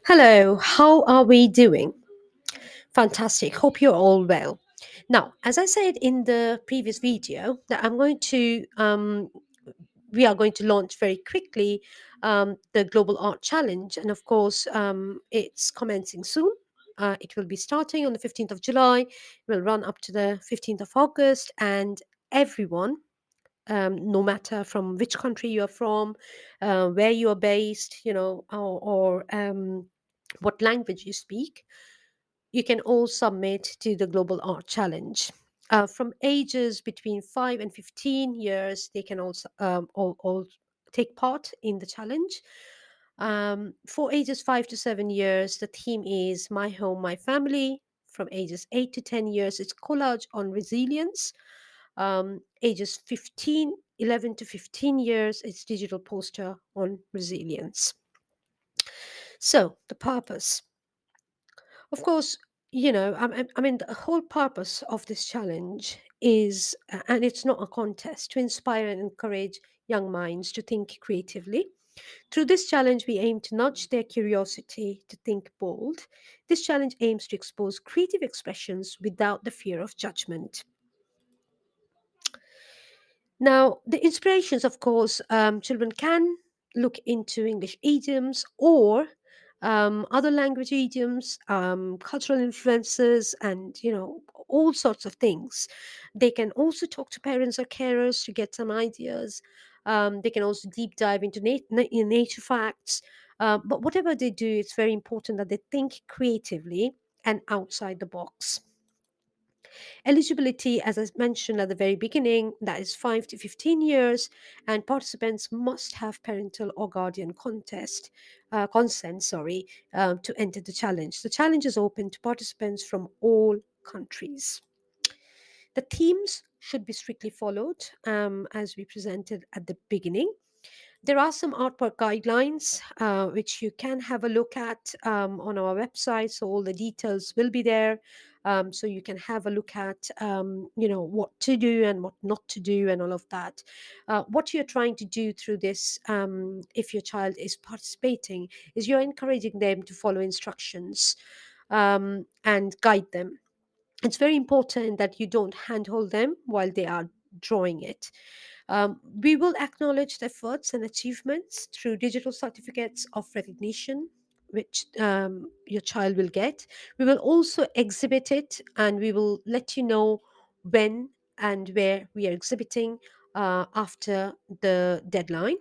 Hello, how are we doing? Fantastic. Hope you're all well. Now, as I said in the previous video, that we are going to launch very quickly the Global Art Challenge, and of course, it's commencing soon. It will be starting on the 15th of July. It will run up to the 15th of August, and everyone, no matter from which country you are from, where you are based, or what language you speak, you can all submit to the Global Art Challenge. From ages between 5 and 15 years, they can also all take part in the challenge. For ages 5 to 7 years, the theme is My Home, My Family. From ages 8 to 10 years, it's collage on resilience. Ages 11 to 15 years, it's digital poster on resilience. So, the purpose. Of course, I mean, the whole purpose of this challenge is, and it's not a contest, to inspire and encourage young minds to think creatively. Through this challenge, we aim to nudge their curiosity to think bold. This challenge aims to expose creative expressions without the fear of judgment. Now, the inspirations, of course, children can look into English idioms or other language idioms, cultural influences, and all sorts of things. They can also talk to parents or carers to get some ideas. They can also deep dive into nature facts. But whatever they do, it's very important that they think creatively and outside the box. Eligibility, as I mentioned at the very beginning, that is 5 to 15 years, and participants must have parental or guardian consent, to enter the challenge. The challenge is open to participants from all countries. The themes should be strictly followed, as we presented at the beginning. There are some artwork guidelines which you can have a look at on our website. So all the details will be there. So you can have a look at, what to do and what not to do and all of that. What you're trying to do through this, if your child is participating, is you're encouraging them to follow instructions and guide them. It's very important that you don't handhold them while they are drawing it. We will acknowledge the efforts and achievements through digital certificates of recognition, which your child will get. We will also exhibit it, and we will let you know when and where we are exhibiting after the deadline.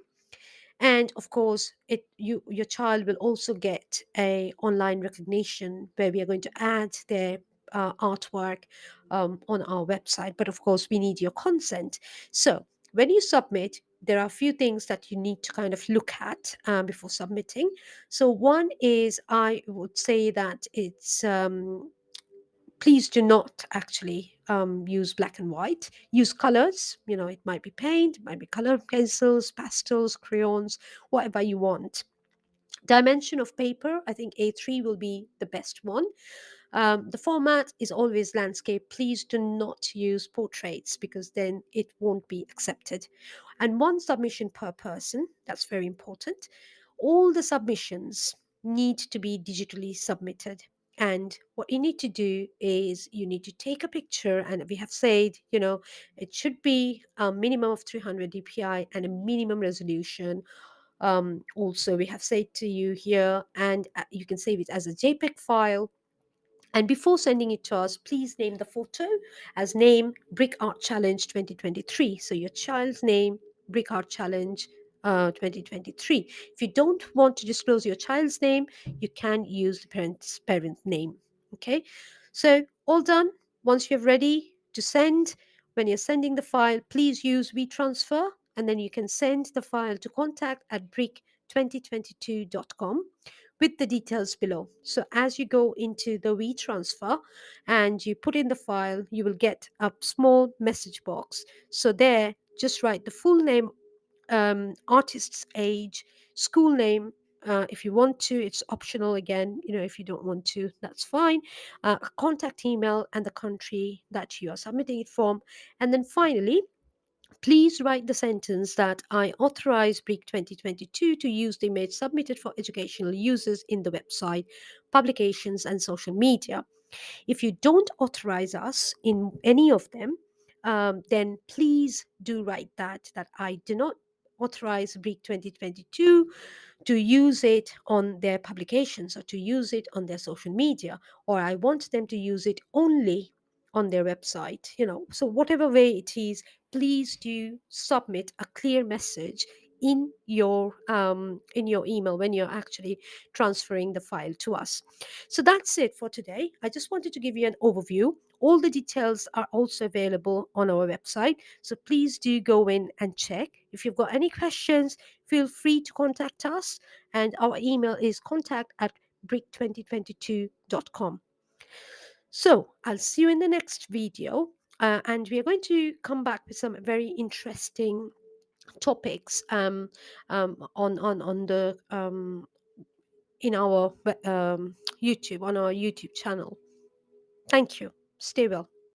And of course, your child will also get a online recognition where we are going to add their artwork on our website. But of course, we need your consent. So when you submit, there are a few things that you need to kind of look at before submitting. So one is, I would say that it's please do not actually use black and white. Use colors. It might be paint, it might be color pencils, pastels, crayons, whatever you want. Dimension of paper, I think A3 will be the best one. The format is always landscape. Please do not use portraits because then it won't be accepted. And one submission per person, that's very important. All the submissions need to be digitally submitted. And what you need to do is you need to take a picture, and we have said, it should be a minimum of 300 dpi and a minimum resolution. Also, we have said to you here, and you can save it as a JPEG file. And before sending it to us, please name the photo as name BRIC-IT Challenge 2023. So your child's name, BRIC-IT Challenge 2023. If you don't want to disclose your child's name, you can use the parent name. Okay. So all done. Once you're ready to send, when you're sending the file, please use WeTransfer, and then you can send the file to contact@bric2022.com with the details below. So as you go into the WeTransfer and you put in the file, you will get a small message box. So there, just write the full name, artist's age, school name. If you want to, it's optional again. If you don't want to, that's fine. A contact email and the country that you are submitting it from. And then finally, Please write the sentence that I authorize BRIC 2022 to use the image submitted for educational uses in the website, publications, and social media. If you don't authorize us in any of them, then please do write that I do not authorize BRIC 2022 to use it on their publications or to use it on their social media, or I want them to use it only on their website. So whatever way it is, please do submit a clear message in your email when you're actually transferring the file to us. So that's it for today. I just wanted to give you an overview. All the details are also available on our website, so please do go in and check. If you've got any questions, feel free to contact us, and our email is contact at brick2022.com. So I'll see you in the next video, and we are going to come back with some very interesting topics on the in our YouTube, on our YouTube channel. Thank you. Stay well.